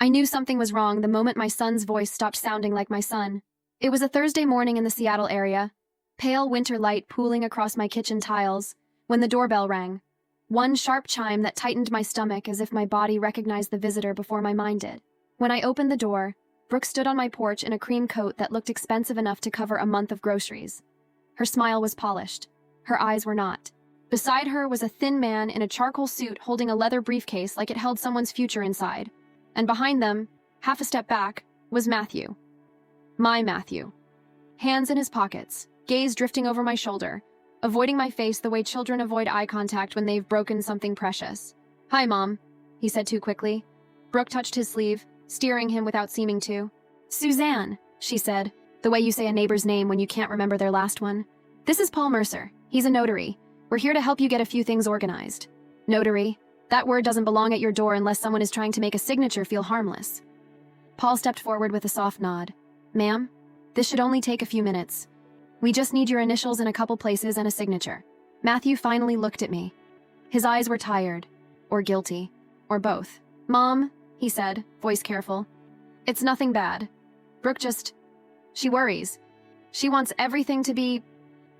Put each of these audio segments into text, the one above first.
I knew something was wrong the moment my son's voice stopped sounding like my son. It was a Thursday morning in the Seattle area, pale winter light pooling across my kitchen tiles, when the doorbell rang. One sharp chime that tightened my stomach as if my body recognized the visitor before my mind did. When I opened the door, Brooke stood on my porch in a cream coat that looked expensive enough to cover a month of groceries. Her smile was polished. Her eyes were not. Beside her was a thin man in a charcoal suit holding a leather briefcase like it held someone's future inside. And behind them, half a step back, was Matthew. My Matthew. Hands in his pockets, gaze drifting over my shoulder, avoiding my face the way children avoid eye contact when they've broken something precious. "Hi, Mom," he said too quickly. Brooke touched his sleeve, steering him without seeming to. "Suzanne," she said, the way you say a neighbor's name when you can't remember their last one. "This is Paul Mercer. He's a notary. We're here to help you get a few things organized." Notary? That word doesn't belong at your door unless someone is trying to make a signature feel harmless. Paul stepped forward with a soft nod. "Ma'am, this should only take a few minutes. We just need your initials in a couple places and a signature." Matthew finally looked at me. His eyes were tired, or guilty, or both. "Mom," he said, voice careful. "It's nothing bad. Brooke she worries. She wants everything to be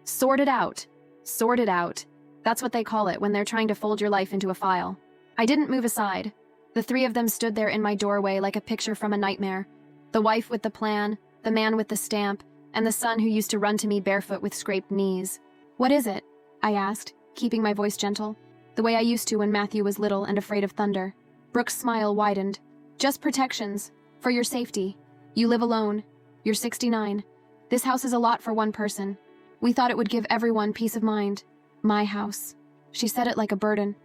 sorted out. Sorted out. That's what they call it when they're trying to fold your life into a file." I didn't move aside. The three of them stood there in my doorway like a picture from a nightmare. The wife with the plan, the man with the stamp, and the son who used to run to me barefoot with scraped knees. "What is it?" I asked, keeping my voice gentle, the way I used to when Matthew was little and afraid of thunder. Brooke's smile widened. "Just protections. For your safety. You live alone. You're 69. This house is a lot for one person. We thought it would give everyone peace of mind. My house." She said it like a burden.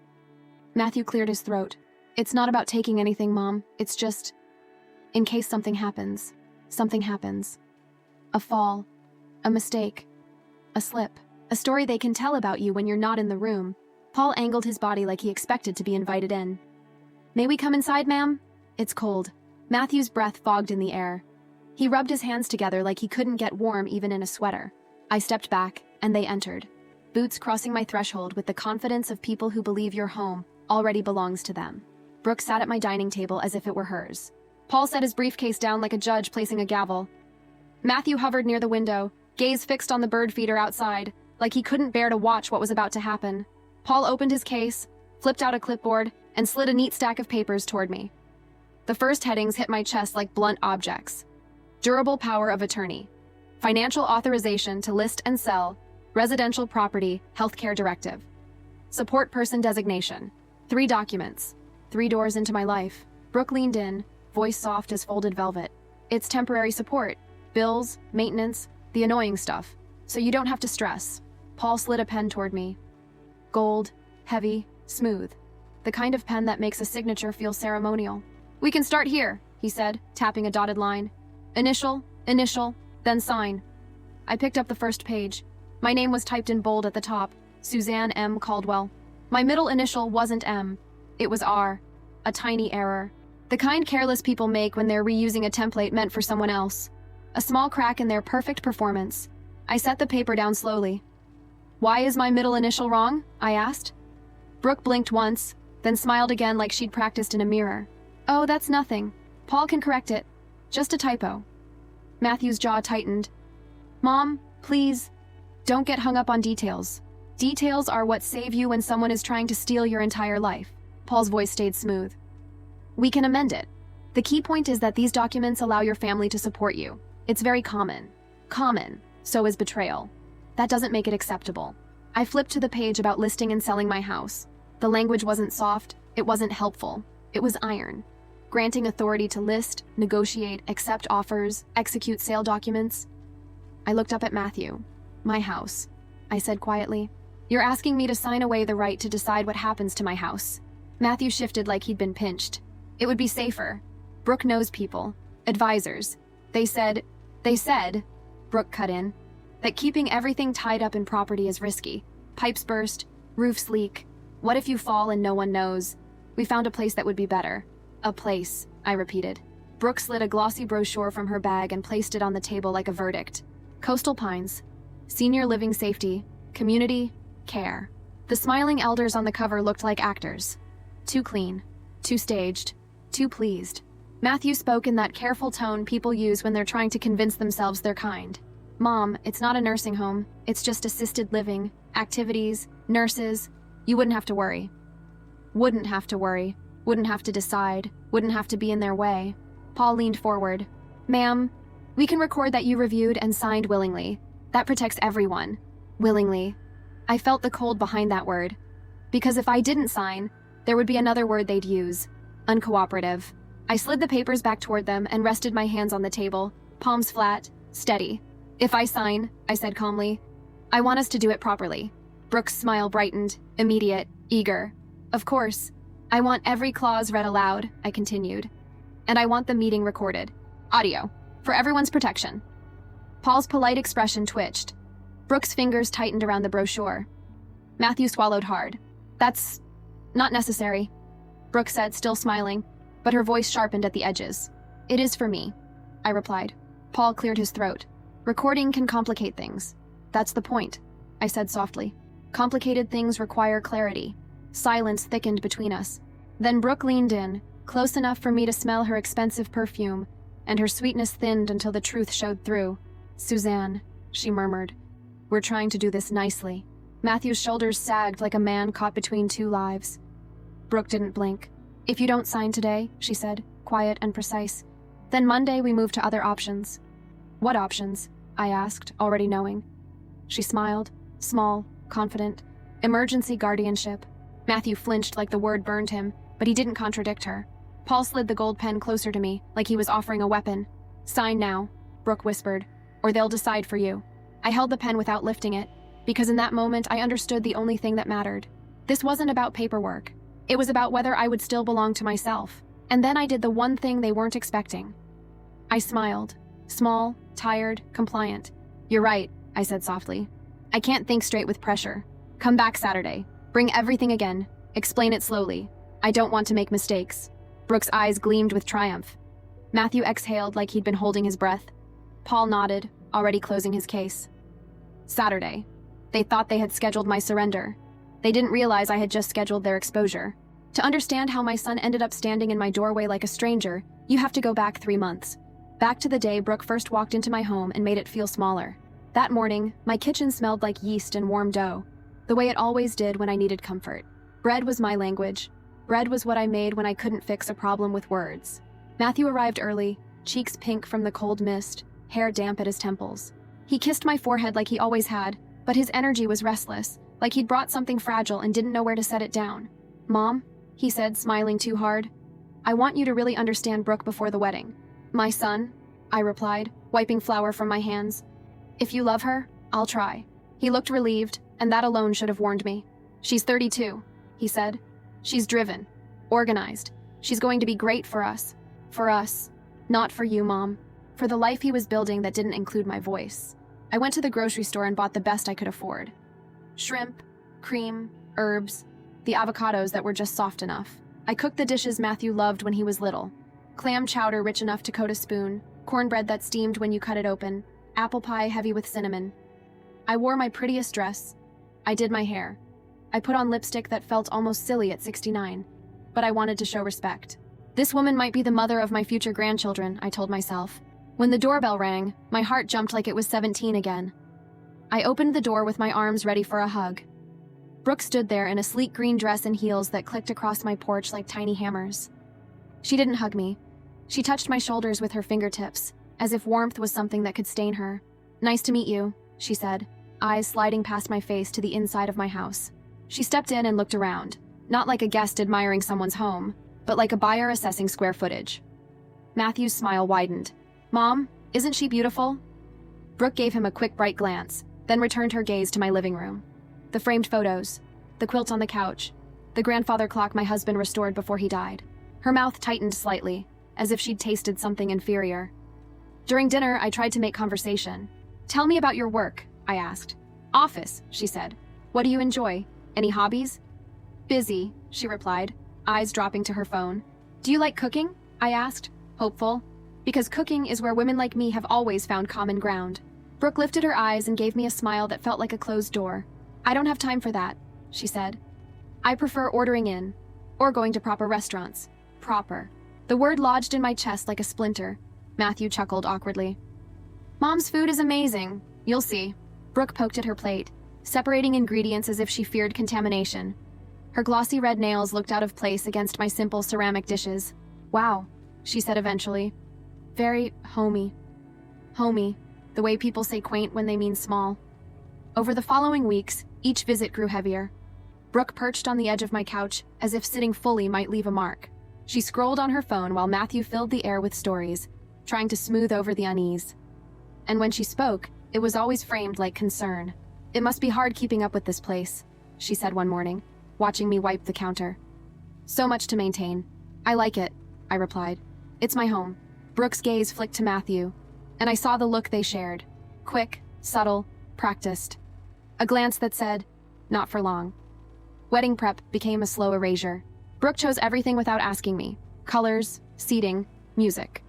Matthew cleared his throat. "It's not about taking anything, Mom. It's just, in case something happens. Something happens. A fall. A mistake. A slip. A story they can tell about you when you're not in the room." Paul angled his body like he expected to be invited in. "May we come inside, ma'am? It's cold." Matthew's breath fogged in the air. He rubbed his hands together like he couldn't get warm even in a sweater. I stepped back, and they entered. Boots crossing my threshold with the confidence of people who believe your home already belongs to them. Brooke sat at my dining table as if it were hers. Paul set his briefcase down like a judge placing a gavel. Matthew hovered near the window, gaze fixed on the bird feeder outside, like he couldn't bear to watch what was about to happen. Paul opened his case, flipped out a clipboard, and slid a neat stack of papers toward me. The first headings hit my chest like blunt objects. Durable power of attorney. Financial authorization to list and sell. Residential property, healthcare directive. Support person designation. 3 documents. 3 doors into my life. Brooke leaned in, voice soft as folded velvet. "It's temporary support. Bills, maintenance, the annoying stuff. So you don't have to stress." Paul slid a pen toward me. Gold, heavy, smooth. The kind of pen that makes a signature feel ceremonial. "We can start here," he said, tapping a dotted line. "Initial, then sign." I picked up the first page. My name was typed in bold at the top, Suzanne M. Caldwell. My middle initial wasn't M. It was R. A tiny error. The kind careless people make when they're reusing a template meant for someone else. A small crack in their perfect performance. I set the paper down slowly. "Why is my middle initial wrong?" I asked. Brooke blinked once, then smiled again like she'd practiced in a mirror. "Oh, that's nothing. Paul can correct it. Just a typo." Matthew's jaw tightened. "Mom, please, don't get hung up on details. Details are what save you when someone is trying to steal your entire life." Paul's voice stayed smooth. "We can amend it. The key point is that these documents allow your family to support you. It's very common. Common. So is betrayal. That doesn't make it acceptable." I flipped to the page about listing and selling my house. The language wasn't soft, it wasn't helpful. It was iron. Granting authority to list, negotiate, accept offers, execute sale documents. I looked up at Matthew. "My house," I said quietly. "You're asking me to sign away the right to decide what happens to my house." Matthew shifted like he'd been pinched. "It would be safer. Brooke knows people. Advisors. They said, Brooke cut in, that keeping everything tied up in property is risky. Pipes burst, roofs leak. What if you fall and no one knows? We found a place that would be better." "A place," I repeated. Brooke slid a glossy brochure from her bag and placed it on the table like a verdict. Coastal Pines. Senior living safety. Community. Care. The smiling elders on the cover looked like actors. Too clean. Too staged. Too pleased. Matthew spoke in that careful tone people use when they're trying to convince themselves they're kind. Mom, it's not a nursing home. It's just assisted living, activities, nurses. You wouldn't have to worry. Wouldn't have to worry. Wouldn't have to decide. Wouldn't have to be in their way. Paul leaned forward. Ma'am, we can record that you reviewed and signed willingly. That protects everyone. Willingly. I felt the cold behind that word. Because if I didn't sign, there would be another word they'd use. Uncooperative. I slid the papers back toward them and rested my hands on the table, palms flat, steady. If I sign, I said calmly, I want us to do it properly. Brooke's smile brightened, immediate, eager. Of course. I want every clause read aloud, I continued. And I want the meeting recorded. Audio. For everyone's protection. Paul's polite expression twitched. Brooke's fingers tightened around the brochure. Matthew swallowed hard. That's not necessary, Brooke said, still smiling, but her voice sharpened at the edges. It is for me, I replied. Paul cleared his throat. Recording can complicate things. That's the point, I said softly. Complicated things require clarity. Silence thickened between us. Then Brooke leaned in, close enough for me to smell her expensive perfume, and her sweetness thinned until the truth showed through. Suzanne, she murmured. We're trying to do this nicely. Matthew's shoulders sagged like a man caught between two lives. Brooke didn't blink. If you don't sign today, she said, quiet and precise, then Monday we move to other options. What options? I asked, already knowing. She smiled, small, confident. Emergency guardianship. Matthew flinched like the word burned him, but he didn't contradict her. Paul slid the gold pen closer to me, like he was offering a weapon. Sign now, Brooke whispered, or they'll decide for you. I held the pen without lifting it, because in that moment I understood the only thing that mattered. This wasn't about paperwork. It was about whether I would still belong to myself. And then I did the one thing they weren't expecting. I smiled. Small, tired, compliant. You're right, I said softly. I can't think straight with pressure. Come back Saturday. Bring everything again. Explain it slowly. I don't want to make mistakes. Brooke's eyes gleamed with triumph. Matthew exhaled like he'd been holding his breath. Paul nodded, already closing his case. Saturday. They thought they had scheduled my surrender. They didn't realize I had just scheduled their exposure. To understand how my son ended up standing in my doorway like a stranger, you have to go back 3 months. Back to the day Brooke first walked into my home and made it feel smaller. That morning, my kitchen smelled like yeast and warm dough, the way it always did when I needed comfort. Bread was my language. Bread was what I made when I couldn't fix a problem with words. Matthew arrived early, cheeks pink from the cold mist, hair damp at his temples. He kissed my forehead like he always had, but his energy was restless, like he'd brought something fragile and didn't know where to set it down. Mom, he said, smiling too hard, I want you to really understand Brooke before the wedding. My son, I replied, wiping flour from my hands. If you love her, I'll try. He looked relieved, and that alone should have warned me. She's 32, he said. She's driven, organized. She's going to be great for us. For us. Not for you, Mom. For the life he was building that didn't include my voice. I went to the grocery store and bought the best I could afford. Shrimp, cream, herbs, the avocados that were just soft enough. I cooked the dishes Matthew loved when he was little. Clam chowder rich enough to coat a spoon, cornbread that steamed when you cut it open, apple pie heavy with cinnamon. I wore my prettiest dress. I did my hair. I put on lipstick that felt almost silly at 69, but I wanted to show respect. This woman might be the mother of my future grandchildren, I told myself. When the doorbell rang, my heart jumped like it was 17 again. I opened the door with my arms ready for a hug. Brooke stood there in a sleek green dress and heels that clicked across my porch like tiny hammers. She didn't hug me. She touched my shoulders with her fingertips, as if warmth was something that could stain her. Nice to meet you, she said, eyes sliding past my face to the inside of my house. She stepped in and looked around, not like a guest admiring someone's home, but like a buyer assessing square footage. Matthew's smile widened. Mom, isn't she beautiful? Brooke gave him a quick, bright glance, then returned her gaze to my living room. The framed photos, the quilt on the couch, the grandfather clock my husband restored before he died. Her mouth tightened slightly, as if she'd tasted something inferior. During dinner, I tried to make conversation. Tell me about your work, I asked. Office, she said. What do you enjoy? Any hobbies? Busy, she replied, eyes dropping to her phone. Do you like cooking? I asked, hopeful. Because cooking is where women like me have always found common ground. Brooke lifted her eyes and gave me a smile that felt like a closed door. I don't have time for that, she said. I prefer ordering in, or going to proper restaurants. Proper. The word lodged in my chest like a splinter. Matthew chuckled awkwardly. Mom's food is amazing. You'll see. Brooke poked at her plate, separating ingredients as if she feared contamination. Her glossy red nails looked out of place against my simple ceramic dishes. Wow, she said eventually. Very homey. Homey, the way people say quaint when they mean small. Over the following weeks, each visit grew heavier. Brooke perched on the edge of my couch, as if sitting fully might leave a mark. She scrolled on her phone while Matthew filled the air with stories, trying to smooth over the unease. And when she spoke, it was always framed like concern. It must be hard keeping up with this place, she said one morning, watching me wipe the counter. So much to maintain. I like it, I replied. It's my home. Brooke's gaze flicked to Matthew, and I saw the look they shared. Quick, subtle, practiced. A glance that said, not for long. Wedding prep became a slow erasure. Brooke chose everything without asking me. Colors, seating, music.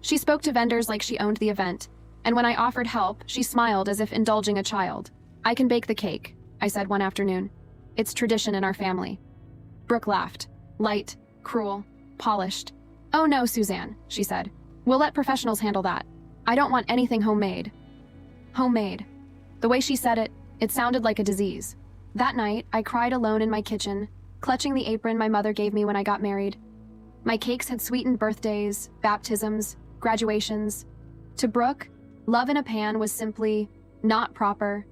She spoke to vendors like she owned the event, and when I offered help, she smiled as if indulging a child. I can bake the cake, I said one afternoon. It's tradition in our family. Brooke laughed. Light, cruel, polished. Oh no, Suzanne, she said. We'll let professionals handle that. I don't want anything homemade. Homemade. The way she said it, it sounded like a disease. That night, I cried alone in my kitchen, clutching the apron my mother gave me when I got married. My cakes had sweetened birthdays, baptisms, graduations. To Brooke, love in a pan was simply not proper.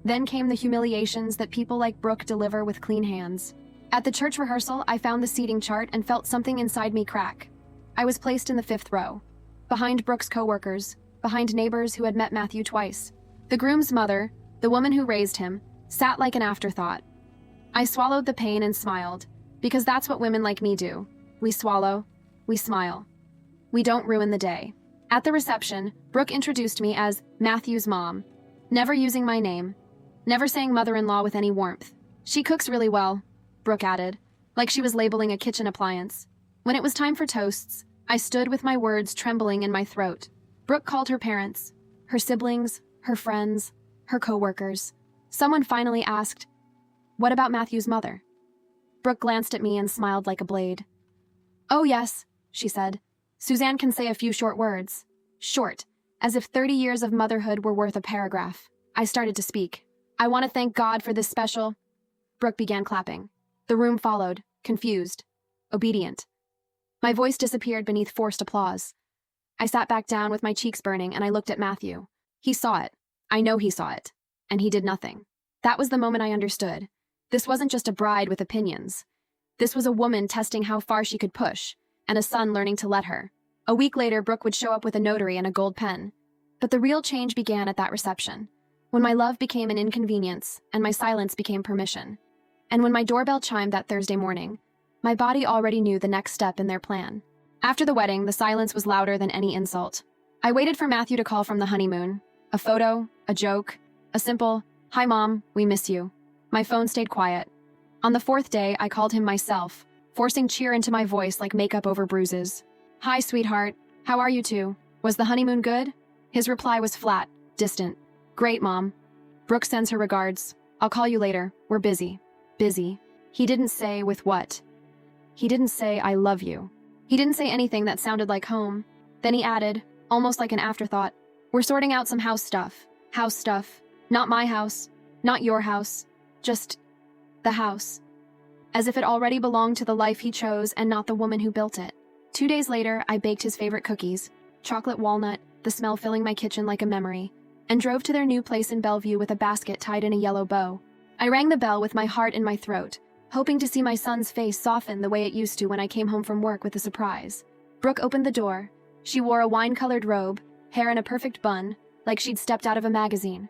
Then came the humiliations that people like Brooke deliver with clean hands. At the church rehearsal, I found the seating chart and felt something inside me crack. I was placed in the 5th row, behind Brooke's coworkers, behind neighbors who had met Matthew twice. The groom's mother, the woman who raised him, sat like an afterthought. I swallowed the pain and smiled, because that's what women like me do. We swallow, we smile. We don't ruin the day. At the reception, Brooke introduced me as Matthew's mom, never using my name, never saying mother-in-law with any warmth. She cooks really well, Brooke added, like she was labeling a kitchen appliance. When it was time for toasts, I stood with my words trembling in my throat. Brooke called her parents, her siblings, her friends, her coworkers. Someone finally asked, "What about Matthew's mother?" Brooke glanced at me and smiled like a blade. "Oh yes," she said. "Suzanne can say a few short words." Short, as if 30 years of motherhood were worth a paragraph. I started to speak. "I want to thank God for this special..." Brooke began clapping. The room followed, confused, obedient. My voice disappeared beneath forced applause. I sat back down with my cheeks burning and I looked at Matthew. He saw it. I know he saw it. And he did nothing. That was the moment I understood. This wasn't just a bride with opinions. This was a woman testing how far she could push, and a son learning to let her. A week later, Brooke would show up with a notary and a gold pen. But the real change began at that reception, when my love became an inconvenience and my silence became permission. And when my doorbell chimed that Thursday morning, my body already knew the next step in their plan. After the wedding, the silence was louder than any insult. I waited for Matthew to call from the honeymoon. A photo, a joke, a simple, "Hi Mom, we miss you." My phone stayed quiet. On the 4th day, I called him myself, forcing cheer into my voice like makeup over bruises. "Hi, sweetheart. How are you two? Was the honeymoon good?" His reply was flat, distant. "Great, Mom. Brooke sends her regards. I'll call you later. We're busy." Busy. He didn't say with what. He didn't say, "I love you." He didn't say anything that sounded like home. Then he added, almost like an afterthought, "We're sorting out some house stuff. House stuff. Not my house. Not your house. Just the house." As if it already belonged to the life he chose and not the woman who built it. 2 days later, I baked his favorite cookies, chocolate walnut, the smell filling my kitchen like a memory, and drove to their new place in Bellevue with a basket tied in a yellow bow. I rang the bell with my heart in my throat, hoping to see my son's face soften the way it used to when I came home from work with a surprise. Brooke opened the door. She wore a wine-colored robe, hair in a perfect bun, like she'd stepped out of a magazine.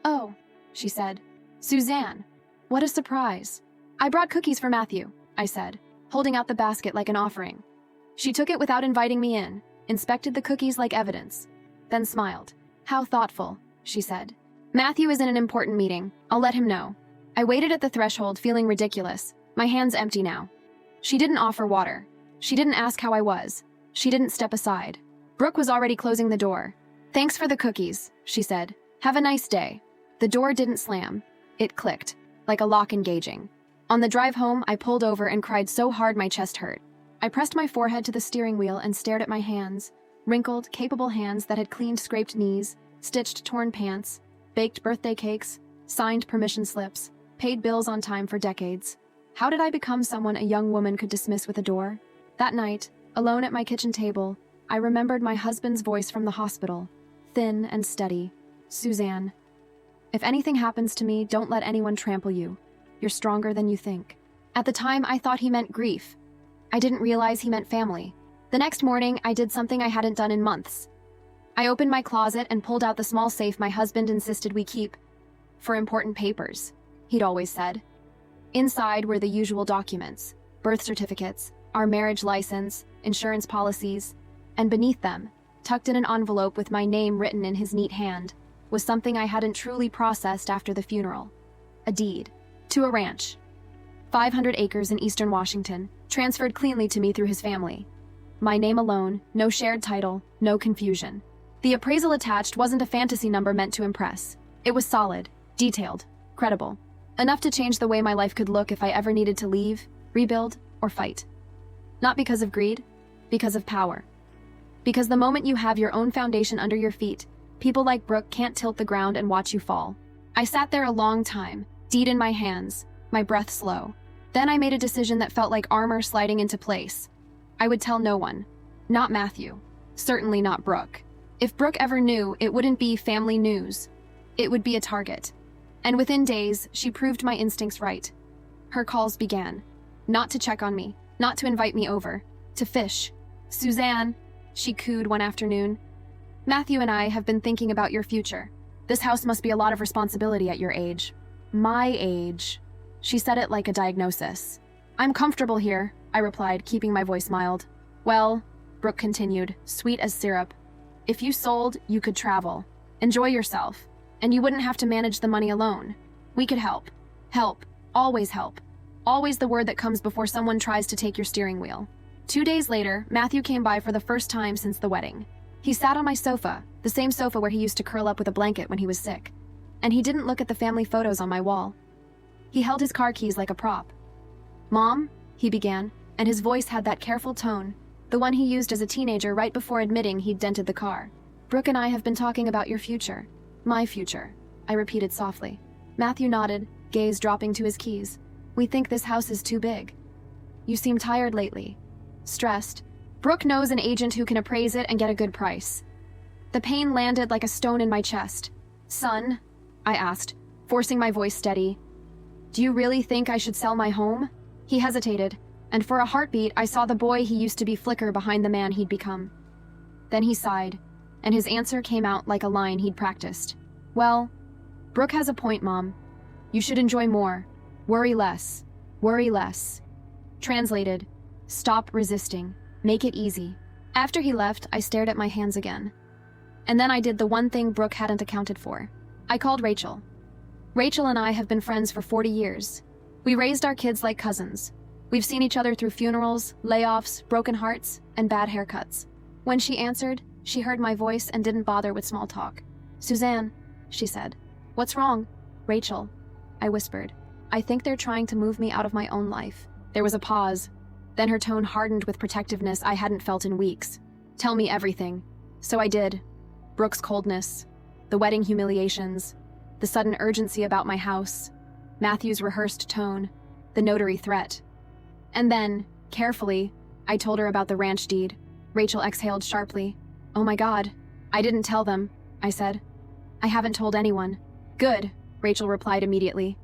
"Oh," she said. "Suzanne, what a surprise." "I brought cookies for Matthew," I said, holding out the basket like an offering. She took it without inviting me in, inspected the cookies like evidence, then smiled. "How thoughtful," she said. "Matthew is in an important meeting. I'll let him know." I waited at the threshold, feeling ridiculous, my hands empty now. She didn't offer water. She didn't ask how I was. She didn't step aside. Brooke was already closing the door. "Thanks for the cookies," she said. "Have a nice day." The door didn't slam. It clicked, like a lock engaging. On the drive home, I pulled over and cried so hard my chest hurt. I pressed my forehead to the steering wheel and stared at my hands, wrinkled, capable hands that had cleaned scraped knees, stitched torn pants, baked birthday cakes, signed permission slips, paid bills on time for decades. How did I become someone a young woman could dismiss with a door? That night, alone at my kitchen table, I remembered my husband's voice from the hospital, thin and steady. Suzanne. If anything happens to me, don't let anyone trample you. You're stronger than you think. At the time, I thought he meant grief. I didn't realize he meant family. The next morning, I did something I hadn't done in months. I opened my closet and pulled out the small safe my husband insisted we keep for important papers, he'd always said. Inside were the usual documents, birth certificates, our marriage license, insurance policies, and beneath them, tucked in an envelope with my name written in his neat hand, was something I hadn't truly processed after the funeral. A deed. To a ranch. 500 acres in eastern Washington, transferred cleanly to me through his family. My name alone, no shared title, no confusion. The appraisal attached wasn't a fantasy number meant to impress. It was solid, detailed, credible. Enough to change the way my life could look if I ever needed to leave, rebuild, or fight. Not because of greed, because of power. Because the moment you have your own foundation under your feet, people like Brooke can't tilt the ground and watch you fall. I sat there a long time, deed in my hands, my breath slow. Then I made a decision that felt like armor sliding into place. I would tell no one. Not Matthew. Certainly not Brooke. If Brooke ever knew, it wouldn't be family news. It would be a target. And within days, she proved my instincts right. Her calls began. Not to check on me, not to invite me over, to fish. Suzanne, she cooed one afternoon. Matthew and I have been thinking about your future. This house must be a lot of responsibility at your age. My age. She said it like a diagnosis. I'm comfortable here, I replied, keeping my voice mild. Well, Brooke continued, sweet as syrup. If you sold, you could travel. Enjoy yourself. And you wouldn't have to manage the money alone. We could help. Help. Always help. Always the word that comes before someone tries to take your steering wheel. 2 days later, Matthew came by for the first time since the wedding. He sat on my sofa, the same sofa where he used to curl up with a blanket when he was sick. And he didn't look at the family photos on my wall. He held his car keys like a prop. Mom, he began, and his voice had that careful tone, the one he used as a teenager right before admitting he'd dented the car. Brooke and I have been talking about your future. My future, I repeated softly. Matthew nodded, gaze dropping to his keys. We think this house is too big. You seem tired lately. Stressed. Brooke knows an agent who can appraise it and get a good price. The pain landed like a stone in my chest. Son, I asked, forcing my voice steady. Do you really think I should sell my home? He hesitated, and for a heartbeat I saw the boy he used to be flicker behind the man he'd become. Then he sighed, and his answer came out like a line he'd practiced. Well, Brooke has a point, Mom. You should enjoy more. Worry less. Worry less. Translated, stop resisting. Make it easy. After he left, I stared at my hands again. And then I did the one thing Brooke hadn't accounted for. I called Rachel. Rachel and I have been friends for 40 years. We raised our kids like cousins. We've seen each other through funerals, layoffs, broken hearts, and bad haircuts. When she answered, she heard my voice and didn't bother with small talk. Suzanne, she said. What's wrong? Rachel, I whispered. I think they're trying to move me out of my own life. There was a pause. Then her tone hardened with protectiveness I hadn't felt in weeks. Tell me everything. So I did. Brooke's coldness, the wedding humiliations, the sudden urgency about my house, Matthew's rehearsed tone, the notary threat. And then, carefully, I told her about the ranch deed. Rachel exhaled sharply. Oh my God. I didn't tell them, I said. I haven't told anyone. Good, Rachel replied immediately.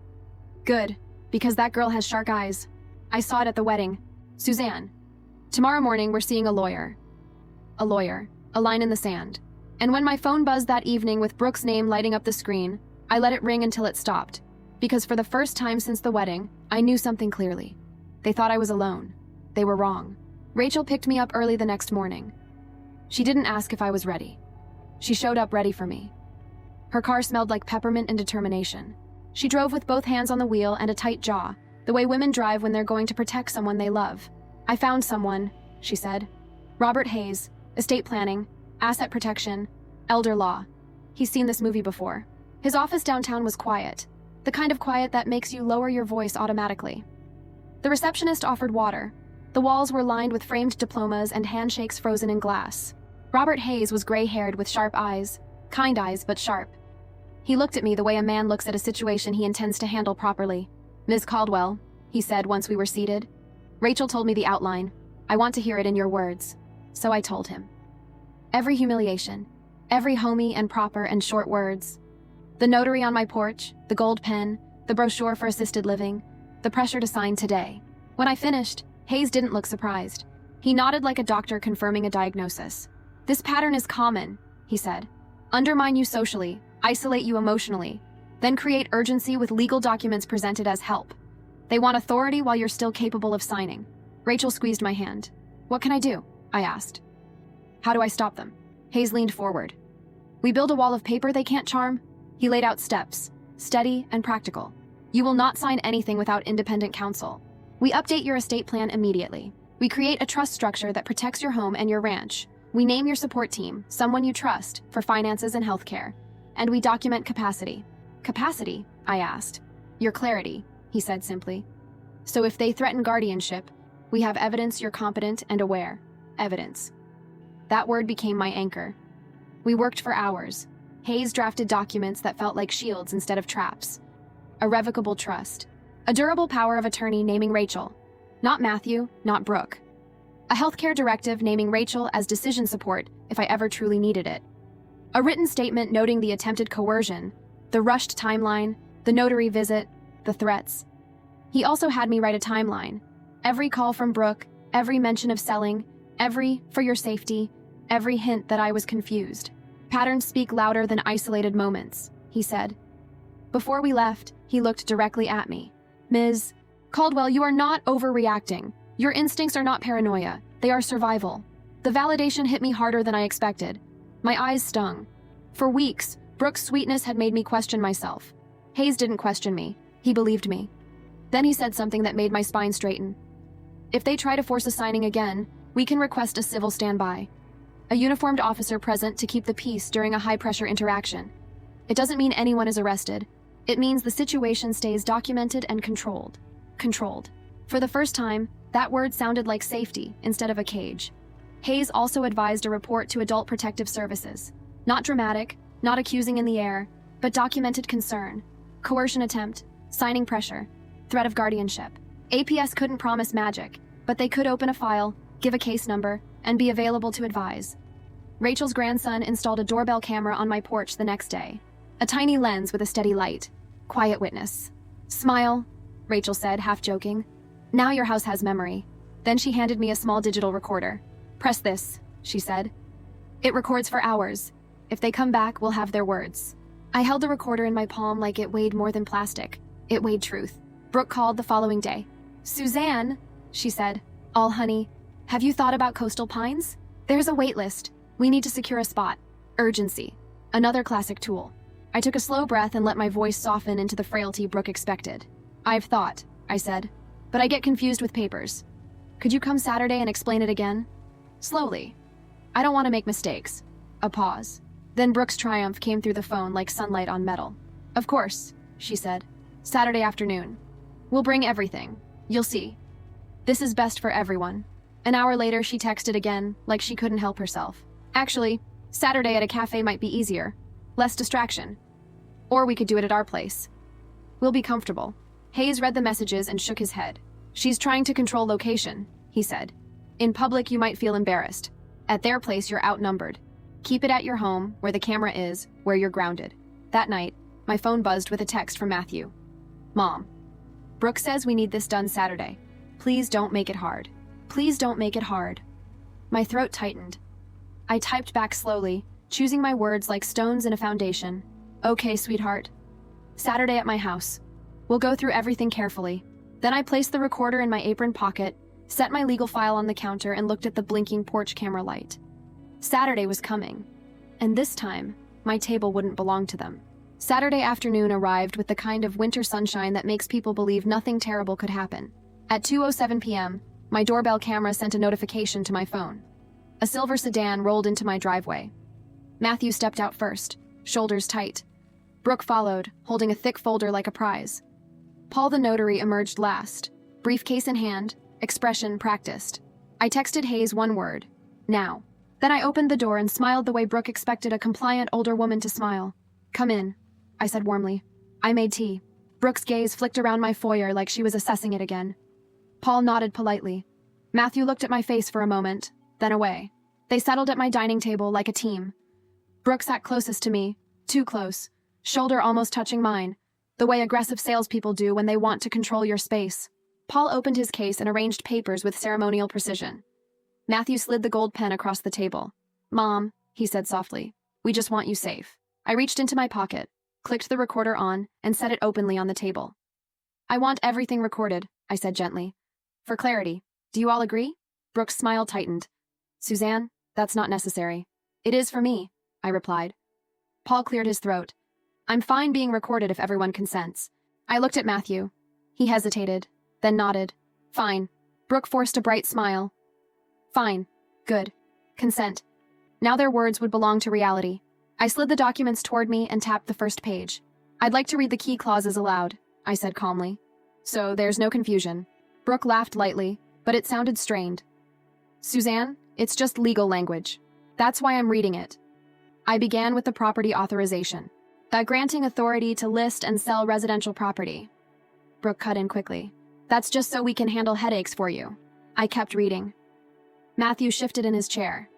Good, because that girl has shark eyes. I saw it at the wedding. Suzanne, tomorrow morning we're seeing a lawyer. A lawyer, a line in the sand. And when my phone buzzed that evening with Brooke's name lighting up the screen, I let it ring until it stopped. Because for the first time since the wedding, I knew something clearly. They thought I was alone. They were wrong. Rachel picked me up early the next morning. She didn't ask if I was ready. She showed up ready for me. Her car smelled like peppermint and determination. She drove with both hands on the wheel and a tight jaw, the way women drive when they're going to protect someone they love. I found someone, she said. Robert Hayes, estate planning, asset protection, elder law. He's seen this movie before. His office downtown was quiet, the kind of quiet that makes you lower your voice automatically. The receptionist offered water. The walls were lined with framed diplomas and handshakes frozen in glass. Robert Hayes was gray-haired with sharp eyes, kind eyes but sharp. He looked at me the way a man looks at a situation he intends to handle properly. "Ms. Caldwell," he said once we were seated. "Rachel told me the outline. I want to hear it in your words." So I told him. Every humiliation, every homey and proper and short words. The notary on my porch, the gold pen, the brochure for assisted living, the pressure to sign today. When I finished, Hayes didn't look surprised. He nodded like a doctor confirming a diagnosis. "This pattern is common," he said. "Undermine you socially, isolate you emotionally, then create urgency with legal documents presented as help. They want authority while you're still capable of signing." Rachel squeezed my hand. "What can I do?" I asked. "How do I stop them?" Hayes leaned forward. "We build a wall of paper they can't charm." He laid out steps, steady and practical. "You will not sign anything without independent counsel. We update your estate plan immediately. We create a trust structure that protects your home and your ranch. We name your support team, someone you trust, for finances and healthcare. And we document capacity." "Capacity?" I asked. "Your clarity," he said simply. "So if they threaten guardianship, we have evidence you're competent and aware. Evidence." That word became my anchor. We worked for hours. Hayes drafted documents that felt like shields instead of traps. Irrevocable trust. A durable power of attorney naming Rachel. Not Matthew, not Brooke. A healthcare directive naming Rachel as decision support if I ever truly needed it. A written statement noting the attempted coercion, the rushed timeline, the notary visit, the threats. He also had me write a timeline. Every call from Brooke, every mention of selling, every "for your safety," every hint that I was confused. "Patterns speak louder than isolated moments," he said. Before we left, he looked directly at me. "Ms. Caldwell, you are not overreacting. Your instincts are not paranoia. They are survival." The validation hit me harder than I expected. My eyes stung. For weeks, Brooke's sweetness had made me question myself. Hayes didn't question me. He believed me. Then he said something that made my spine straighten. "If they try to force a signing again, we can request a civil standby. A uniformed officer present to keep the peace during a high-pressure interaction. It doesn't mean anyone is arrested. It means the situation stays documented and controlled." Controlled. For the first time, that word sounded like safety instead of a cage. Hayes also advised a report to Adult Protective Services. Not dramatic, not accusing in the air, but documented concern. Coercion attempt, signing pressure, threat of guardianship. APS couldn't promise magic, but they could open a file, give a case number, and be available to advise. Rachel's grandson installed a doorbell camera on my porch the next day. A tiny lens with a steady light. Quiet witness. "Smile," Rachel said, half joking. "Now your house has memory." Then she handed me a small digital recorder. "Press this," she said. "It records for hours. If they come back, we'll have their words." I held the recorder in my palm like it weighed more than plastic. It weighed truth. Brooke called the following day. "Suzanne," she said. "All honey, have you thought about Coastal Pines? There's a wait list. We need to secure a spot. Urgency." Another classic tool. I took a slow breath and let my voice soften into the frailty Brooke expected. "I've thought," I said, "but I get confused with papers. Could you come Saturday and explain it again?" Slowly. "I don't want to make mistakes." A pause. Then Brooke's triumph came through the phone like sunlight on metal. "Of course," she said. "Saturday afternoon. We'll bring everything. You'll see. This is best for everyone." An hour later, she texted again, like she couldn't help herself. "Actually, Saturday at a cafe might be easier. Less distraction. Or we could do it at our place. We'll be comfortable." Hayes read the messages and shook his head. "She's trying to control location," he said. "In public, you might feel embarrassed. At their place, you're outnumbered. Keep it at your home, where the camera is, where you're grounded." That night, my phone buzzed with a text from Matthew. "Mom, Brooke says we need this done Saturday. Please don't make it hard. Please don't make it hard." My throat tightened. I typed back slowly, choosing my words like stones in a foundation. "Okay, sweetheart. Saturday at my house. We'll go through everything carefully." Then I placed the recorder in my apron pocket, set my legal file on the counter, and looked at the blinking porch camera light. Saturday was coming. And this time, my table wouldn't belong to them. Saturday afternoon arrived with the kind of winter sunshine that makes people believe nothing terrible could happen. At 2:07 p.m., my doorbell camera sent a notification to my phone. A silver sedan rolled into my driveway. Matthew stepped out first, shoulders tight. Brooke followed, holding a thick folder like a prize. Paul the notary emerged last, briefcase in hand, expression practiced. I texted Hayes one word. Now. Then I opened the door and smiled the way Brooke expected a compliant older woman to smile. Come in, I said warmly. I made tea. Brooke's gaze flicked around my foyer like she was assessing it again. Paul nodded politely. Matthew looked at my face for a moment, then away. They settled at my dining table like a team. Brooke sat closest to me, too close, shoulder almost touching mine, the way aggressive salespeople do when they want to control your space. Paul opened his case and arranged papers with ceremonial precision. Matthew slid the gold pen across the table. Mom, he said softly, we just want you safe. I reached into my pocket, clicked the recorder on, and set it openly on the table. I want everything recorded, I said gently. For clarity, do you all agree? Brooke's smile tightened. Suzanne, that's not necessary. It is for me, I replied. Paul cleared his throat. I'm fine being recorded if everyone consents. I looked at Matthew. He hesitated, then nodded. Fine. Brooke forced a bright smile. Fine. Good. Consent. Now their words would belong to reality. I slid the documents toward me and tapped the first page. I'd like to read the key clauses aloud, I said calmly. So there's no confusion. Brooke laughed lightly, but it sounded strained. Suzanne, it's just legal language. That's why I'm reading it. I began with the property authorization, by granting authority to list and sell residential property. Brooke cut in quickly. That's just so we can handle headaches for you. I kept reading. Matthew shifted in his chair.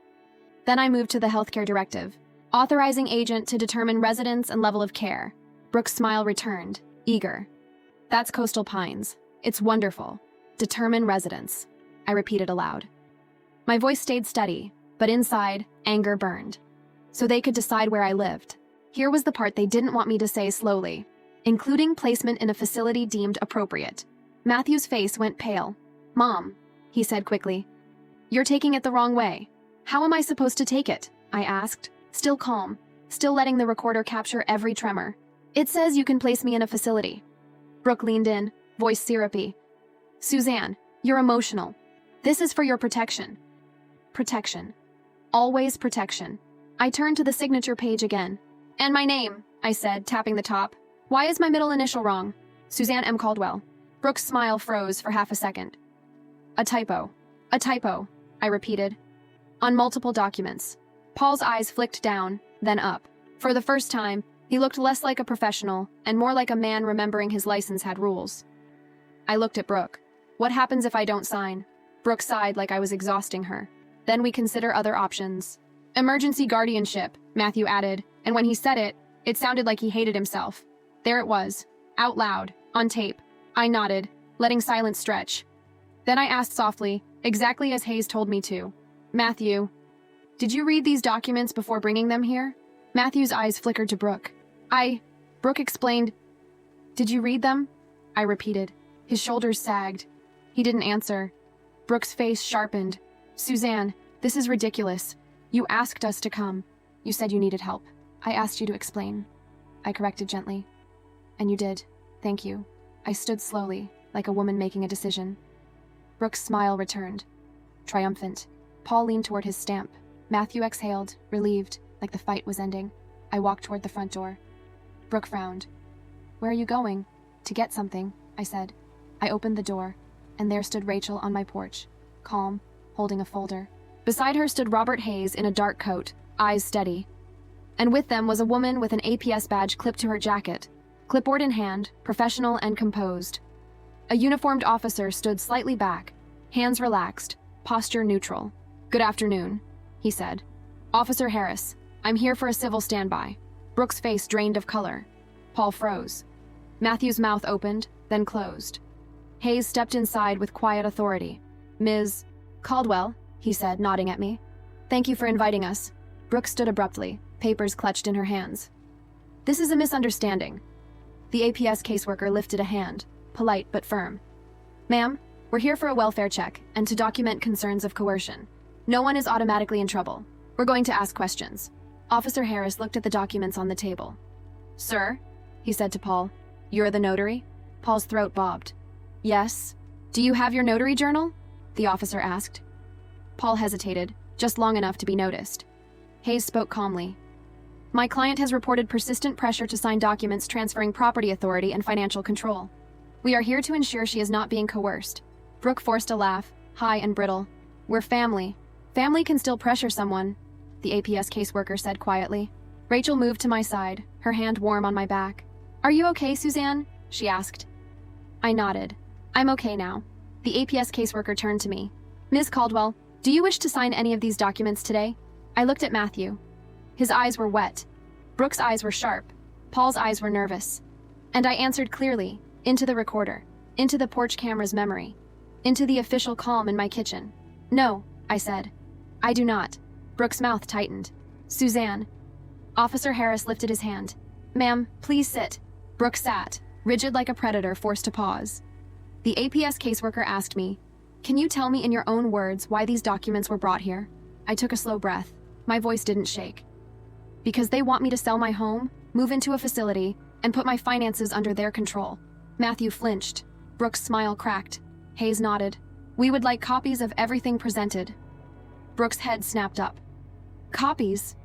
Then I moved to the healthcare directive, authorizing agent to determine residence and level of care. Brooke's smile returned, eager. That's Coastal Pines. It's wonderful. Determine residence, I repeated aloud. My voice stayed steady, but inside, anger burned. So they could decide where I lived. Here was the part they didn't want me to say slowly. Including placement in a facility deemed appropriate. Matthew's face went pale. Mom, he said quickly. You're taking it the wrong way. How am I supposed to take it? I asked, still calm, still letting the recorder capture every tremor. It says you can place me in a facility. Brooke leaned in, voice syrupy. Suzanne, you're emotional. This is for your protection. Protection. Always protection. I turned to the signature page again. And my name, I said, tapping the top. Why is my middle initial wrong? Suzanne M. Caldwell. Brooke's smile froze for half a second. A typo. A typo, I repeated. On multiple documents. Paul's eyes flicked down, then up. For the first time, he looked less like a professional and more like a man remembering his license had rules. I looked at Brooke. What happens if I don't sign? Brooke sighed like I was exhausting her. Then we consider other options. Emergency guardianship, Matthew added, and when he said it, it sounded like he hated himself. There it was, out loud, on tape. I nodded, letting silence stretch. Then I asked softly, exactly as Hayes told me to. Matthew, did you read these documents before bringing them here? Matthew's eyes flickered to Brooke. Brooke explained. Did you read them? I repeated. His shoulders sagged. He didn't answer. Brooke's face sharpened. Suzanne, this is ridiculous. You asked us to come. You said you needed help. I asked you to explain. I corrected gently. And you did. Thank you. I stood slowly, like a woman making a decision. Brooke's smile returned. Triumphant. Paul leaned toward his stamp. Matthew exhaled, relieved, like the fight was ending. I walked toward the front door. Brooke frowned. Where are you going? To get something, I said. I opened the door, and there stood Rachel on my porch, calm, holding a folder. Beside her stood Robert Hayes in a dark coat, eyes steady. And with them was a woman with an APS badge clipped to her jacket, clipboard in hand, professional and composed. A uniformed officer stood slightly back, hands relaxed, posture neutral. Good afternoon, he said. Officer Harris, I'm here for a civil standby. Brooke's face drained of color. Paul froze. Matthew's mouth opened, then closed. Hayes stepped inside with quiet authority. Ms. Caldwell, he said, nodding at me. Thank you for inviting us. Brooke stood abruptly, papers clutched in her hands. This is a misunderstanding. The APS caseworker lifted a hand, polite but firm. Ma'am, we're here for a welfare check and to document concerns of coercion. No one is automatically in trouble. We're going to ask questions. Officer Harris looked at the documents on the table. Sir, he said to Paul, you're the notary? Paul's throat bobbed. Yes. Do you have your notary journal? The officer asked. Paul hesitated, just long enough to be noticed. Hayes spoke calmly. My client has reported persistent pressure to sign documents transferring property authority and financial control. We are here to ensure she is not being coerced. Brooke forced a laugh, high and brittle. We're family. Family can still pressure someone, the APS caseworker said quietly. Rachel moved to my side, her hand warm on my back. Are you okay, Suzanne? She asked. I nodded. I'm okay now. The APS caseworker turned to me. Ms. Caldwell, do you wish to sign any of these documents today? I looked at Matthew. His eyes were wet. Brooke's eyes were sharp. Paul's eyes were nervous. And I answered clearly, into the recorder, into the porch camera's memory, into the official calm in my kitchen. No, I said. I do not. Brooke's mouth tightened. Suzanne. Officer Harris lifted his hand. Ma'am, please sit. Brooke sat, rigid like a predator forced to pause. The APS caseworker asked me, can you tell me in your own words why these documents were brought here? I took a slow breath. My voice didn't shake. Because they want me to sell my home, move into a facility, and put my finances under their control. Matthew flinched. Brooke's smile cracked. Hayes nodded. We would like copies of everything presented. Brooke's head snapped up. Copies?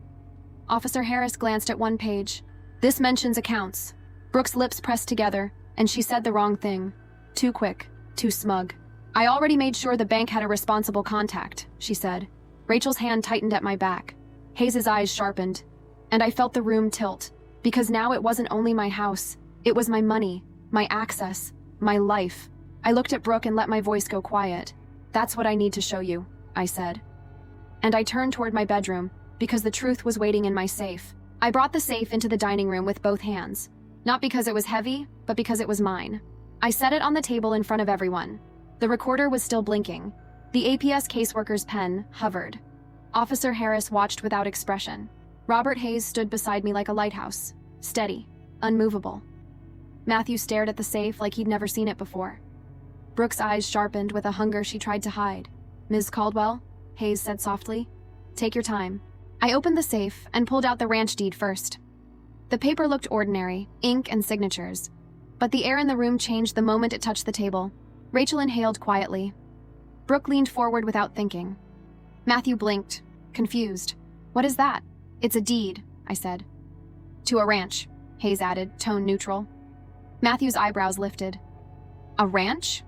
Officer Harris glanced at one page. This mentions accounts. Brooke's lips pressed together, and she said the wrong thing. Too quick, too smug. I already made sure the bank had a responsible contact, she said. Rachel's hand tightened at my back. Hayes' eyes sharpened, and I felt the room tilt, because now it wasn't only my house. It was my money, my access, my life. I looked at Brooke and let my voice go quiet. That's what I need to show you, I said. And I turned toward my bedroom, because the truth was waiting in my safe. I brought the safe into the dining room with both hands. Not because it was heavy, but because it was mine. I set it on the table in front of everyone. The recorder was still blinking. The APS caseworker's pen hovered. Officer Harris watched without expression. Robert Hayes stood beside me like a lighthouse, steady, unmovable. Matthew stared at the safe like he'd never seen it before. Brooke's eyes sharpened with a hunger she tried to hide. Ms. Caldwell, Hayes said softly, take your time. I opened the safe and pulled out the ranch deed first. The paper looked ordinary, ink and signatures. But the air in the room changed the moment it touched the table. Rachel inhaled quietly. Brooke leaned forward without thinking. Matthew blinked, confused. What is that? It's a deed, I said. To a ranch, Hayes added, tone neutral. Matthew's eyebrows lifted. A ranch?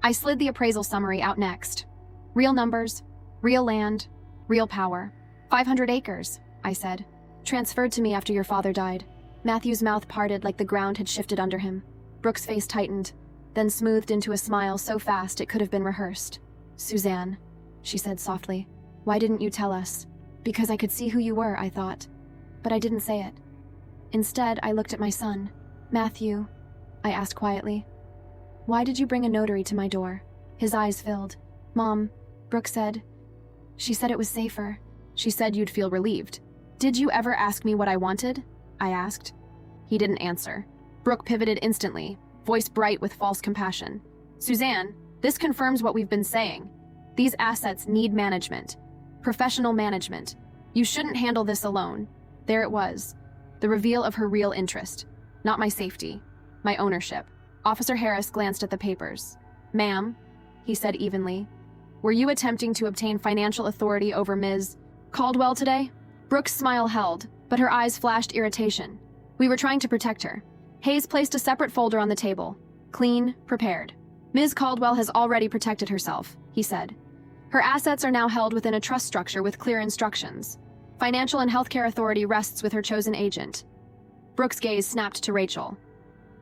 I slid the appraisal summary out next. Real numbers, real land, real power. 500 acres, I said. Transferred to me after your father died. Matthew's mouth parted like the ground had shifted under him. Brooke's face tightened, then smoothed into a smile so fast it could have been rehearsed. Suzanne, she said softly, why didn't you tell us? Because I could see who you were, I thought. But I didn't say it. Instead, I looked at my son. Matthew, I asked quietly, why did you bring a notary to my door? His eyes filled. Mom, Brooke said. She said it was safer. She said you'd feel relieved. Did you ever ask me what I wanted? I asked. He didn't answer. Brooke pivoted instantly, voice bright with false compassion. Suzanne, this confirms what we've been saying. These assets need management. Professional management. You shouldn't handle this alone. There it was. The reveal of her real interest. Not my safety. My ownership. Officer Harris glanced at the papers. Ma'am, he said evenly, were you attempting to obtain financial authority over Ms. Caldwell today? Brooke's smile held, but her eyes flashed irritation. We were trying to protect her. Hayes placed a separate folder on the table. Clean, prepared. Ms. Caldwell has already protected herself, he said. Her assets are now held within a trust structure with clear instructions. Financial and healthcare authority rests with her chosen agent. Brooke's gaze snapped to Rachel.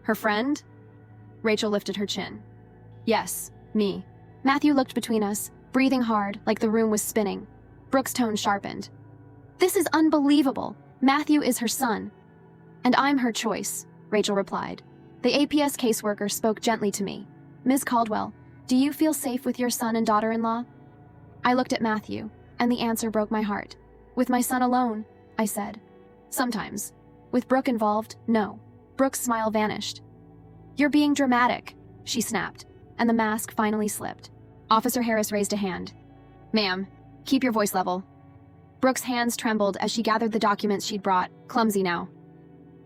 Her friend? Rachel lifted her chin. Yes, me. Matthew looked between us, breathing hard, like the room was spinning. Brooke's tone sharpened. This is unbelievable. Matthew is her son. And I'm her choice, Rachel replied. The APS caseworker spoke gently to me. Ms. Caldwell, do you feel safe with your son and daughter-in-law? I looked at Matthew, and the answer broke my heart. With my son alone, I said. Sometimes. With Brooke involved, no. Brooke's smile vanished. You're being dramatic, she snapped, and the mask finally slipped. Officer Harris raised a hand. Ma'am, keep your voice level. Brooke's hands trembled as she gathered the documents she'd brought, clumsy now.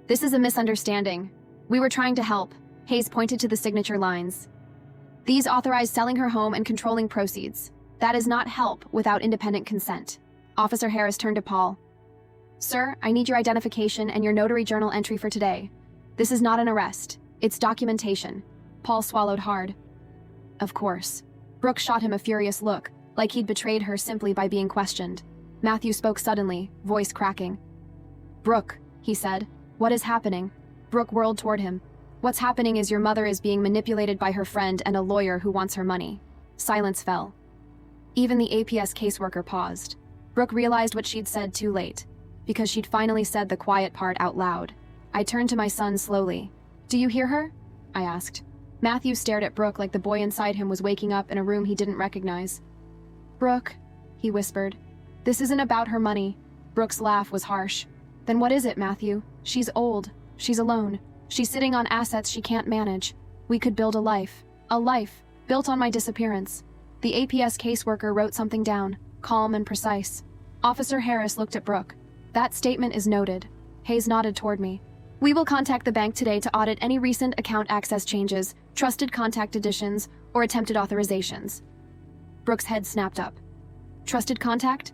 This is a misunderstanding. We were trying to help. Hayes pointed to the signature lines. These authorize selling her home and controlling proceeds. That is not help without independent consent. Officer Harris turned to Paul. Sir, I need your identification and your notary journal entry for today. This is not an arrest. It's documentation. Paul swallowed hard. Of course. Brooke shot him a furious look, like he'd betrayed her simply by being questioned. Matthew spoke suddenly, voice cracking. "Brooke," he said, "what is happening?" Brooke whirled toward him. "What's happening is your mother is being manipulated by her friend and a lawyer who wants her money." Silence fell. Even the APS caseworker paused. Brooke realized what she'd said too late, because she'd finally said the quiet part out loud. I turned to my son slowly. "Do you hear her?" I asked. Matthew stared at Brooke like the boy inside him was waking up in a room he didn't recognize. "Brooke," he whispered, "this isn't about her money." Brooke's laugh was harsh. "Then what is it, Matthew? She's old. She's alone. She's sitting on assets she can't manage. We could build a life built on my disappearance." The APS caseworker wrote something down, calm and precise. Officer Harris looked at Brooke. "That statement is noted." Hayes nodded toward me. "We will contact the bank today to audit any recent account access changes, trusted contact additions, or attempted authorizations." Brooke's head snapped up. "Trusted contact?"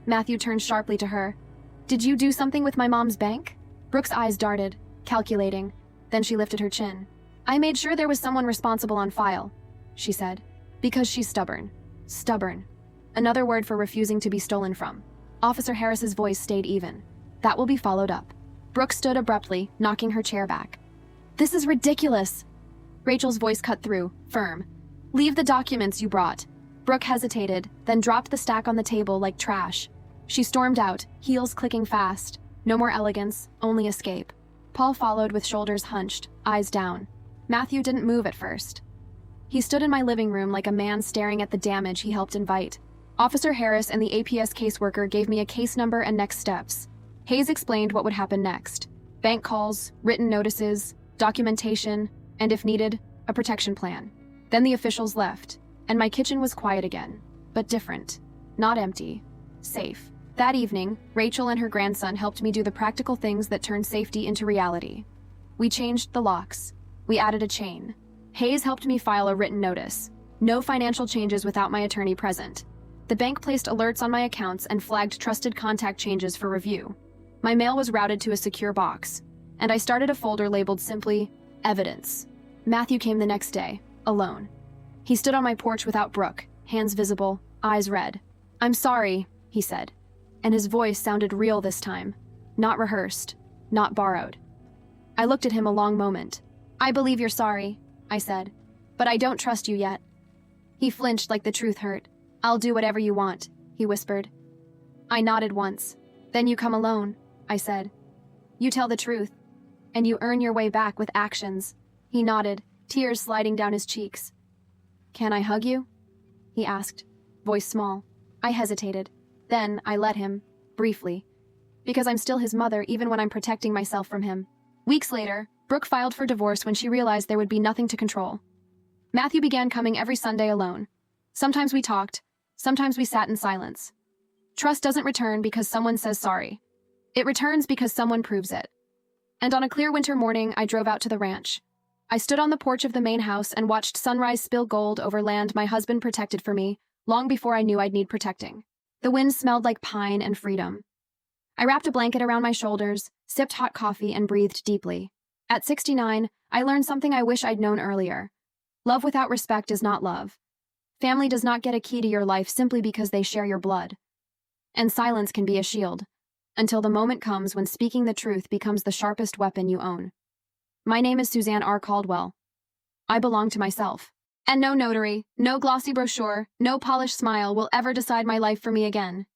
Matthew turned sharply to her. "Did you do something with my mom's bank?" Brooke's eyes darted, calculating. Then she lifted her chin. "I made sure there was someone responsible on file," she said. "Because she's stubborn." Stubborn. Another word for refusing to be stolen from. Officer Harris's voice stayed even. "That will be followed up." Brooke stood abruptly, knocking her chair back. "This is ridiculous!" Rachel's voice cut through, firm. "Leave the documents you brought." Brooke hesitated, then dropped the stack on the table like trash. She stormed out, heels clicking fast. No more elegance, only escape. Paul followed with shoulders hunched, eyes down. Matthew didn't move at first. He stood in my living room like a man staring at the damage he helped invite. Officer Harris and the APS caseworker gave me a case number and next steps. Hayes explained what would happen next. Bank calls, written notices, documentation, and if needed, a protection plan. Then the officials left, and my kitchen was quiet again, but different. Not empty. Safe. That evening, Rachel and her grandson helped me do the practical things that turned safety into reality. We changed the locks. We added a chain. Hayes helped me file a written notice. No financial changes without my attorney present. The bank placed alerts on my accounts and flagged trusted contact changes for review. My mail was routed to a secure box, and I started a folder labeled simply, Evidence. Matthew came the next day, alone. He stood on my porch without Brooke, hands visible, eyes red. "I'm sorry," he said, and his voice sounded real this time, not rehearsed, not borrowed. I looked at him a long moment. "I believe you're sorry," I said, "but I don't trust you yet." He flinched like the truth hurt. "I'll do whatever you want," he whispered. I nodded once. "Then you come alone," I said. "You tell the truth, and you earn your way back with actions." He nodded, tears sliding down his cheeks. "Can I hug you?" he asked, voice small. I hesitated. Then I let him, briefly, because I'm still his mother even when I'm protecting myself from him. Weeks later, Brooke filed for divorce when she realized there would be nothing to control. Matthew began coming every Sunday alone. Sometimes we talked, sometimes we sat in silence. Trust doesn't return because someone says sorry. It returns because someone proves it. And on a clear winter morning, I drove out to the ranch. I stood on the porch of the main house and watched sunrise spill gold over land my husband protected for me, long before I knew I'd need protecting. The wind smelled like pine and freedom. I wrapped a blanket around my shoulders, sipped hot coffee, and breathed deeply. At 69, I learned something I wish I'd known earlier. Love without respect is not love. Family does not get a key to your life simply because they share your blood. And silence can be a shield, until the moment comes when speaking the truth becomes the sharpest weapon you own. My name is Suzanne R. Caldwell. I belong to myself. And no notary, no glossy brochure, no polished smile will ever decide my life for me again.